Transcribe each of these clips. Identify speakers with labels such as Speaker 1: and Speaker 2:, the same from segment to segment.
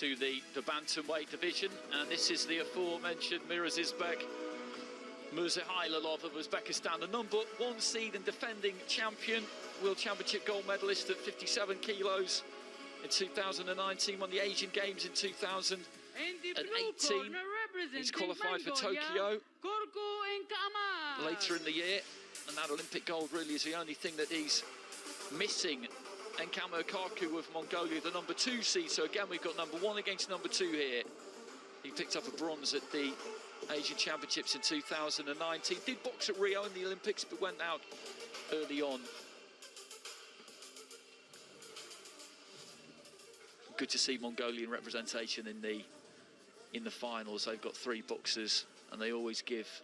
Speaker 1: into the bantamweight division, and this is the aforementioned MIRAZIZBEK Mirzahalilov of Uzbekistan, the #1 seed and defending champion, World Championship gold medalist at 57 kilos in 2019, won the Asian Games in 2018. He's qualified for Tokyo later in the year, and that Olympic gold really is the only thing that he's missing. Enk-AMAR KHARKHUU of Mongolia, the #2 seed. So again, we've got #1 against #2 here. He picked up a bronze at the Asian Championships in 2019. Did box at Rio in the Olympics, but went out early on. Good to see Mongolian representation in the finals. They've got 3 boxers, and they always give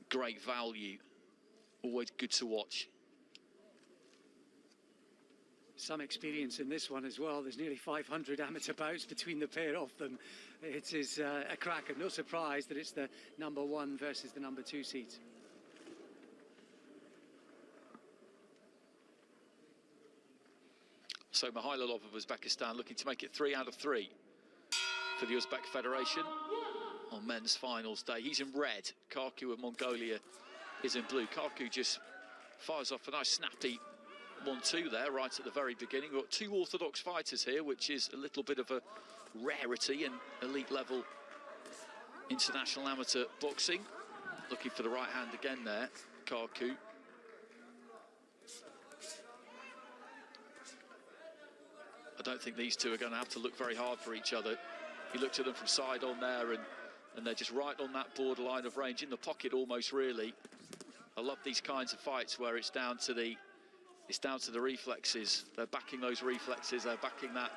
Speaker 1: great value. Always good to watch.
Speaker 2: Some experience in this one as well. There's nearly 500 amateur bouts between the pair of them. It is a cracker. No surprise that it's the #1 versus the #2 seeds.
Speaker 1: So Mikhailov of Uzbekistan looking to make it 3 out of 3 for the Uzbek Federation on men's finals day. He's in red. KHARKHUU of Mongolia is in blue. KHARKHUU just fires off a nice snappy 1-2 there right at the very beginning. We've got 2 orthodox fighters here, which is a little bit of a rarity in elite level international amateur boxing. Looking for the right hand again there, KHARKHUU. I don't think these two are going to have to look very hard for each other. You looked at them from side on there, and they're just right on that borderline of range, in the pocket almost, really. I love these kinds of fights where it's down to the reflexes. They're backing those reflexes, they're backing that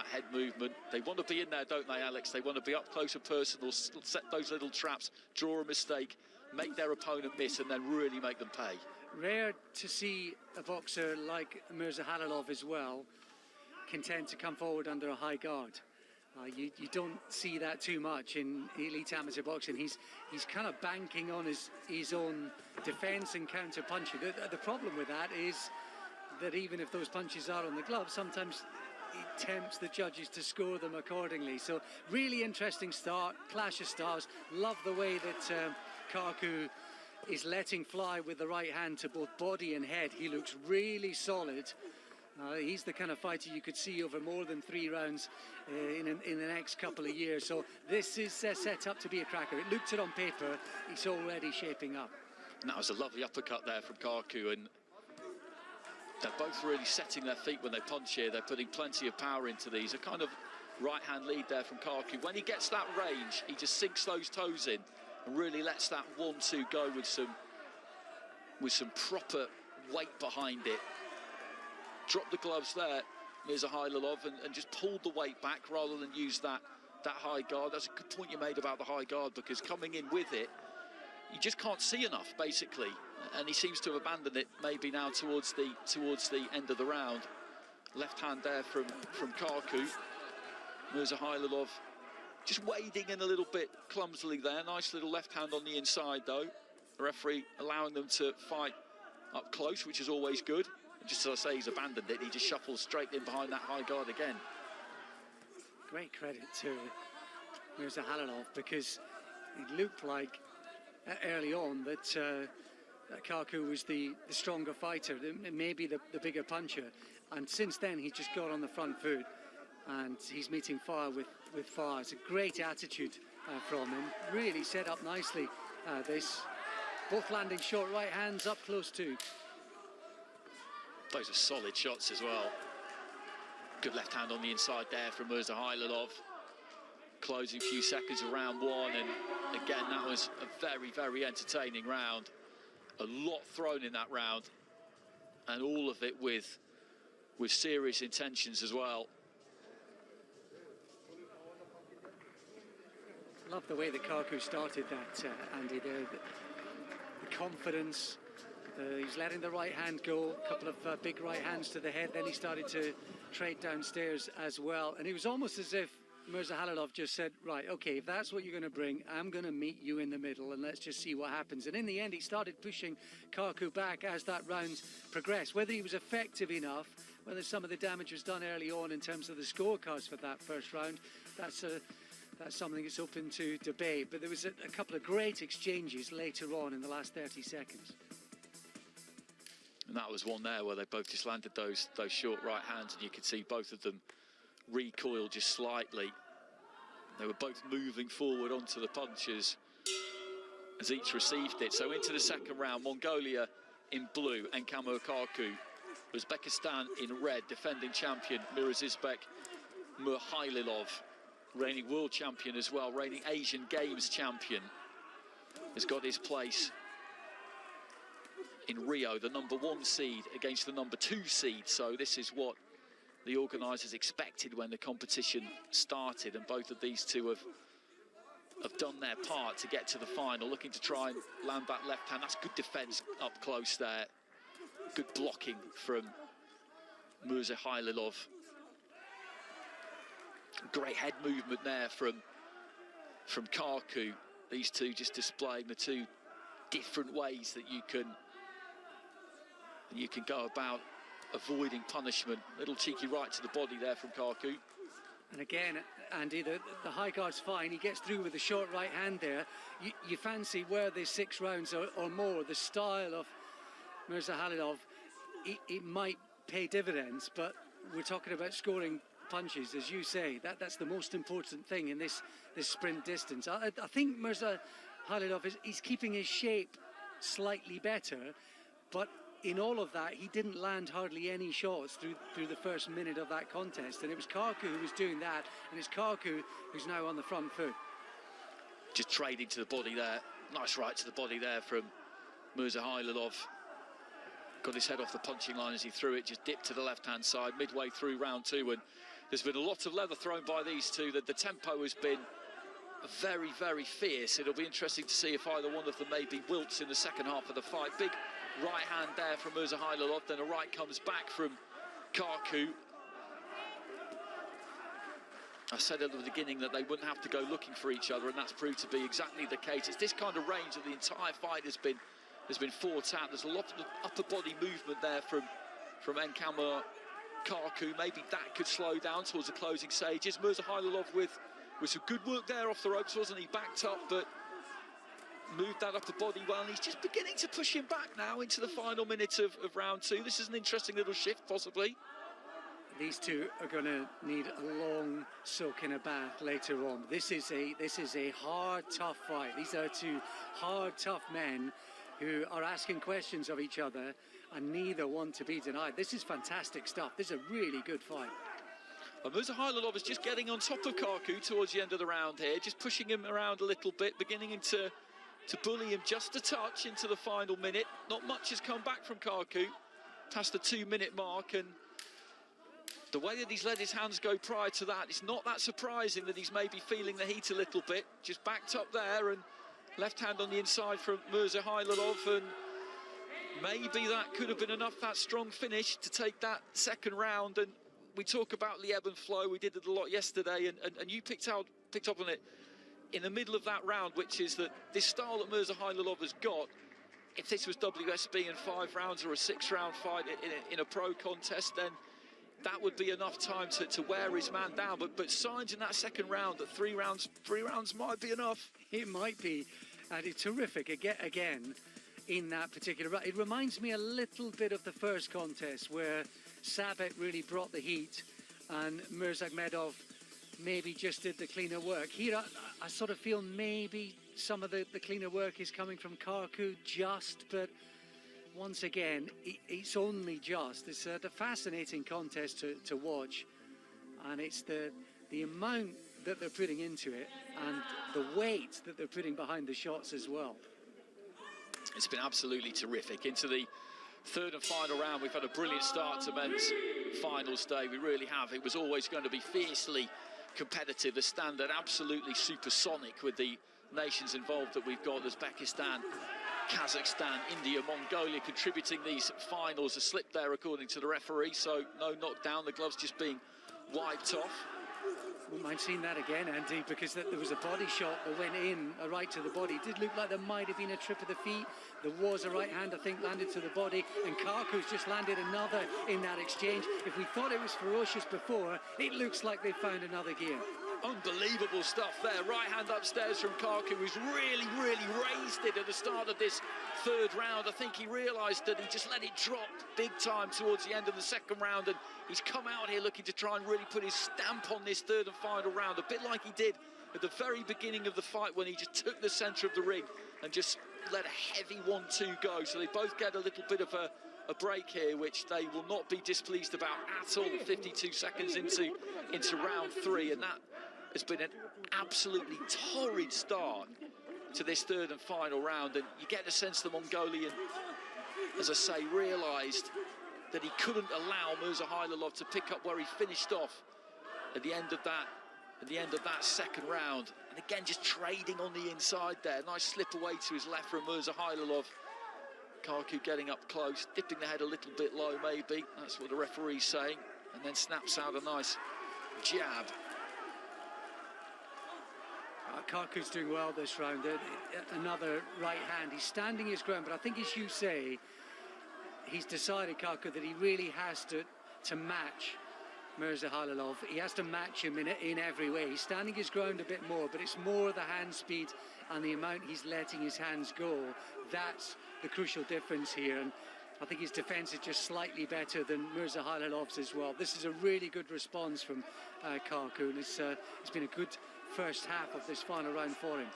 Speaker 1: head movement. They want to be in there, don't they, Alex? They want to be up close and personal, set those little traps, draw a mistake, make their opponent miss, and then really make them pay.
Speaker 2: Rare to see a boxer like Mirzahalilov as well content to come forward under a high guard. You don't see that too much in elite amateur boxing. He's kind of banking on his own defence and counter punching. The problem with that is that even if those punches are on the glove, sometimes it tempts the judges to score them accordingly. So really interesting start, clash of styles. Love the way that KHARKHUU is letting fly with the right hand to both body and head. He looks really solid. He's the kind of fighter you could see over more than 3 rounds in the next couple of years. So this is set up to be a cracker. It looked it on paper. It's already shaping up.
Speaker 1: And that was a lovely uppercut there from KHARKHUU, and they're both really setting their feet when they punch here. They're putting plenty of power into these. A kind of right-hand lead there from KHARKHUU. When he gets that range, he just sinks those toes in and really lets that 1-2 go with some proper weight behind it. Dropped the gloves there, Mirzahalilov, and just pulled the weight back rather than use that high guard. That's a good point you made about the high guard, because coming in with it, you just can't see enough, basically. And he seems to have abandoned it maybe now towards the end of the round. Left hand there from KHARKHUU. Mirzahalilov just wading in a little bit clumsily there. Nice little left hand on the inside, though. The referee allowing them to fight up close, which is always good. And just as I say, he's abandoned it. He just shuffles straight in behind that high guard again.
Speaker 2: Great credit to Mirzahalilov, because it looked like early on that KHARKHUU was the stronger fighter, maybe the bigger puncher, and since then he's just got on the front foot and he's meeting fire with fire. It's a great attitude from him, really set up nicely. This both landing short right hands up close too.
Speaker 1: Those are solid shots as well. Good left hand on the inside there from Mirzahalilov. Closing few seconds of round 1, and again, that was a very, very entertaining round. A lot thrown in that round, and all of it with serious intentions as well.
Speaker 2: Love the way that KHARKHUU started that, Andy. The confidence. He's letting the right hand go, a couple of big right hands to the head, then he started to trade downstairs as well. And it was almost as if Mirzahalilov just said, right, okay, if that's what you're going to bring, I'm going to meet you in the middle and let's just see what happens. And in the end, he started pushing KHARKHUU back as that round progressed. Whether he was effective enough, whether some of the damage was done early on in terms of the scorecards for that first round, that's something that's open to debate. But there was a couple of great exchanges later on in the last 30 seconds.
Speaker 1: And that was one there where they both just landed those short right hands, and you could see both of them recoil just slightly. They were both moving forward onto the punches as each received it. So into the second round, Mongolia in blue, ENKH-AMAR KHARKHUU. Uzbekistan in red, defending champion MIRAZIZBEK MIRZAHALILOV, reigning world champion as well, reigning Asian Games champion, has got his place in Rio, the #1 seed against the #2 seed. So this is what the organisers expected when the competition started, and both of these two have done their part to get to the final, looking to try and land that left hand. That's good defence up close there. Good blocking from Mirzahalilov. Great head movement there from KHARKHUU. These two just displaying the two different ways that you can go about avoiding punishment. Little cheeky right to the body there from KHARKHUU.
Speaker 2: And again, Andy, the high guard's fine. He gets through with a short right hand there. You fancy where there's 6 rounds or more, the style of Mirzahalilov, it might pay dividends, but we're talking about scoring punches, as you say. That's the most important thing in this sprint distance. I think Mirzahalilov he's keeping his shape slightly better, but in all of that, he didn't land hardly any shots through the first minute of that contest, and it was KHARKHUU who was doing that, and it's KHARKHUU who's now on the front foot.
Speaker 1: Just trading to the body there. Nice right to the body there from Mirzahalilov. Got his head off the punching line as he threw it, just dipped to the left-hand side midway through round 2, and there's been a lot of leather thrown by these two. The tempo has been very, very fierce. It'll be interesting to see if either one of them maybe wilts in the second half of the fight. Big right hand there from Mirzahalilov, then a right comes back from KHARKHUU. I said at the beginning that they wouldn't have to go looking for each other, and that's proved to be exactly the case. It's this kind of range that the entire fight has been fought out. There's a lot of upper body movement there from ENKH-AMAR KHARKHUU. Maybe that could slow down towards the closing stages. Mirzahalilov with some good work there off the ropes, wasn't he? Backed up, but moved that upper body well, and he's just beginning to push him back now into the final minute of round 2. This is an interesting little shift, possibly.
Speaker 2: These two are going to need a long soak in a bath later on. This is a hard, tough fight. These are two hard, tough men who are asking questions of each other, and neither want to be denied. This is fantastic stuff. This is a really good fight.
Speaker 1: Mirzahalilov is just getting on top of KHARKHUU towards the end of the round here, just pushing him around a little bit, beginning to bully him just a touch into the final minute. Not much has come back from KHARKHUU past the 2-minute mark, and the way that he's let his hands go prior to that, it's not that surprising that he's maybe feeling the heat a little bit. Just backed up there, and left hand on the inside from Mirzahalilov, and maybe that could have been enough, that strong finish, to take that second round. And we talk about the ebb and flow. We did it a lot yesterday, and you picked up on it in the middle of that round, which is that this style that Mirzahalilov has got, if this was WSB in 5 rounds or a 6-round fight in a pro contest, then that would be enough time to wear his man down. But signs in that second round that 3 rounds might be enough.
Speaker 2: It might be, and it's terrific again in that particular round. It reminds me a little bit of the first contest where Sabek really brought the heat and Mirzakhmedov maybe just did the cleaner work. Here I sort of feel maybe some of the cleaner work is coming from KHARKHUU just, but once again, it's only just. It's a fascinating contest to watch, and it's the amount that they're putting into it and the weight that they're putting behind the shots as well.
Speaker 1: It's been absolutely terrific. Into the third and final round, we've had a brilliant start to men's finals day. We really have. It was always going to be fiercely competitive. The standard absolutely supersonic with the nations involved that we've got. Uzbekistan, Kazakhstan, India, Mongolia contributing these finals. A slip there according to the referee, so no knockdown, the gloves just being wiped off.
Speaker 2: Wouldn't mind seeing that again, Andy, because there was a body shot that went in, a right to the body. It did look like there might have been a trip of the feet. There was a right hand, I think, landed to the body, and KHARKHUU's just landed another in that exchange. If we thought it was ferocious before, it looks like they found another gear.
Speaker 1: Unbelievable stuff there. Right hand upstairs from KHARKHUU, who's really raised it at the start of this third round. I think he realised that he just let it drop big time towards the end of the second round, and he's come out here looking to try and really put his stamp on this third and final round, a bit like he did at the very beginning of the fight when he just took the centre of the ring and just let a heavy 1-2 go. So they both get a little bit of a break here, which they will not be displeased about at all. 52 seconds into round 3, and that has been an absolutely torrid start to this third and final round. And you get the sense the Mongolian, as I say, realised that he couldn't allow Mirzahalilov to pick up where he finished off at the end of that second round. And again, just trading on the inside there. Nice slip away to his left from Mirzahalilov. KHARKHUU getting up close, dipping the head a little bit low maybe. That's what the referee's saying. And then snaps out a nice jab.
Speaker 2: KHARKHUU's doing well this round. Another right hand. He's standing his ground, but I think, as you say, he's decided, KHARKHUU, that he really has to match Mirzahalilov. He has to match him in every way. He's standing his ground a bit more, but it's more the hand speed and the amount he's letting his hands go. That's the crucial difference here. And I think his defence is just slightly better than Mirzahalilov's as well. This is a really good response from KHARKHUU, and it's been a good first half of this final round for him.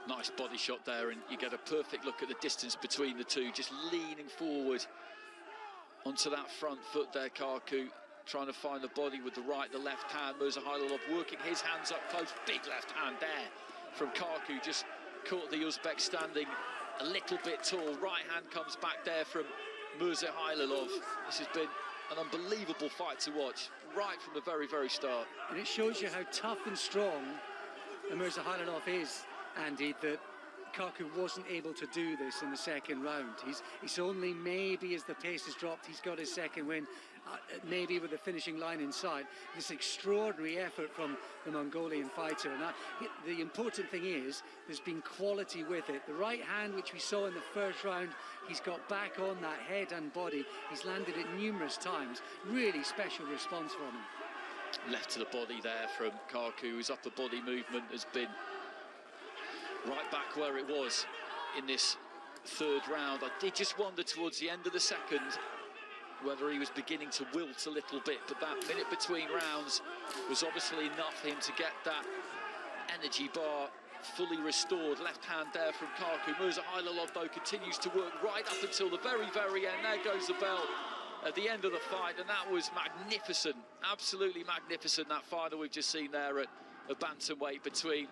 Speaker 1: Nice body shot there, and you get a perfect look at the distance between the two, just leaning forward onto that front foot there. KHARKHUU trying to find the body with the right, the left hand. Mirzahalilov working his hands up close. Big left hand there from KHARKHUU, just caught the Uzbek standing a little bit tall. Right hand comes back there from Mirzahalilov. This has been an unbelievable fight to watch right from the very start.
Speaker 2: And it shows you how tough and strong Mirzahalilov is, Andy, that KHARKHUU wasn't able to do this in the second round. He's only maybe, as the pace has dropped, he's got his second win, maybe with the finishing line in sight. This extraordinary effort from the Mongolian fighter. And the important thing is, there's been quality with it. The right hand, which we saw in the first round, he's got back on that head and body. He's landed it numerous times. Really special response from him.
Speaker 1: Left to the body there from KHARKHUU. His upper body movement has been right back where it was in this third round. I did just wonder towards the end of the second whether he was beginning to wilt a little bit, but that minute between rounds was obviously enough for him to get that energy bar fully restored. Left hand there from KHARKHUU. Mirzahalilov, though, continues to work right up until the very end. There goes the bell at the end of the fight, and that was magnificent, absolutely magnificent, that final we've just seen there at a bantamweight between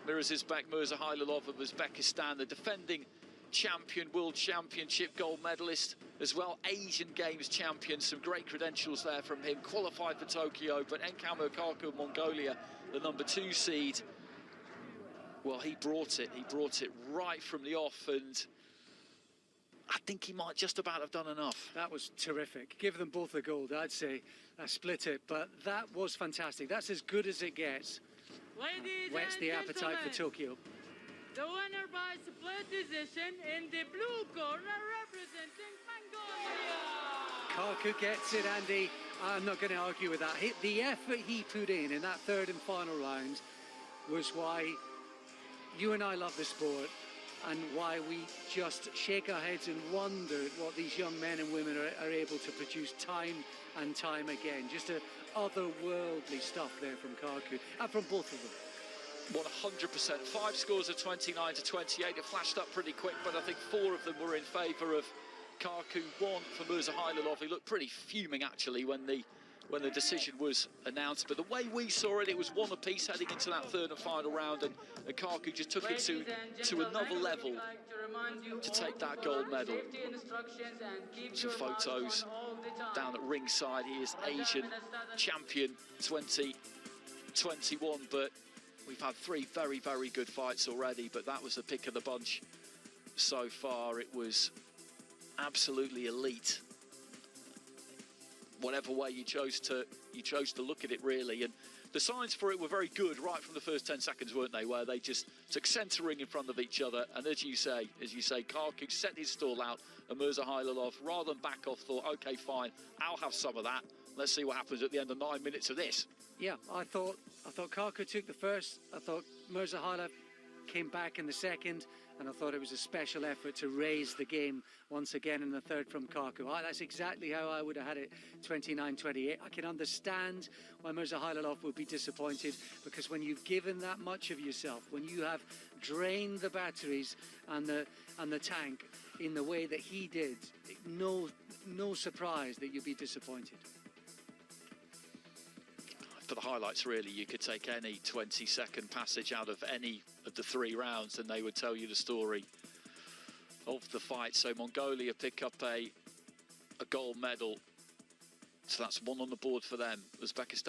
Speaker 1: MIRAZIZBEK MIRZAHALILOV of Uzbekistan, the defending champion, world championship gold medalist, as well Asian Games champion. Some great credentials there from him, qualified for Tokyo, but ENKH-AMAR KHARKHUU of Mongolia, the number 2 seed, well, he brought it right from the off, and I think he might just about have done enough.
Speaker 2: That was terrific. Give them both the gold, I'd say. Split it, but that was fantastic. That's as good as it gets. Whets the appetite for Tokyo.
Speaker 3: The winner by split decision in the blue corner, representing Mongolia.
Speaker 2: KHARKHUU gets it, Andy. I'm not going to argue with that. The effort he put in that third and final round was why you and I love the sport, and why we just shake our heads and wonder what these young men and women are able to produce time and time again. Just otherworldly stuff there from KHARKHUU, and from both of them.
Speaker 1: 100%. 5 scores of 29-28. It flashed up pretty quick, but I think 4 of them were in favour of KHARKHUU. 1 for Mirzahalilov. He looked pretty fuming, actually, when the decision was announced. But the way we saw it, it was 1 apiece heading into that third and final round, and KHARKHUU just took it to another level to take that gold medal. Some photos down at ringside. He is Asian champion 2021, but we've had 3 very good fights already, but that was the pick of the bunch so far. It was absolutely elite. whatever way you chose to look at it, really. And the signs for it were very good right from the first 10 seconds, weren't they? Where they just took centering in front of each other, and as you say, KHARKHUU set his stall out, and Mirzahalilov, rather than back off, thought, okay, fine, I'll have some of that. Let's see what happens at the end of 9 minutes of this.
Speaker 2: Yeah, I thought KHARKHUU took the first. I thought Mirzahalilov came back in the second, and I thought it was a special effort to raise the game once again in the third from KHARKHUU. That's exactly how I would have had it, 29-28. I can understand why Mirzahalilov would be disappointed, because when you've given that much of yourself, when you have drained the batteries and the tank in the way that he did, no surprise that you'd be disappointed.
Speaker 1: For the highlights, really, you could take any 20-second passage out of any of the 3 rounds and they would tell you the story of the fight. So Mongolia pick up a gold medal. So that's 1 on the board for them. Uzbekistan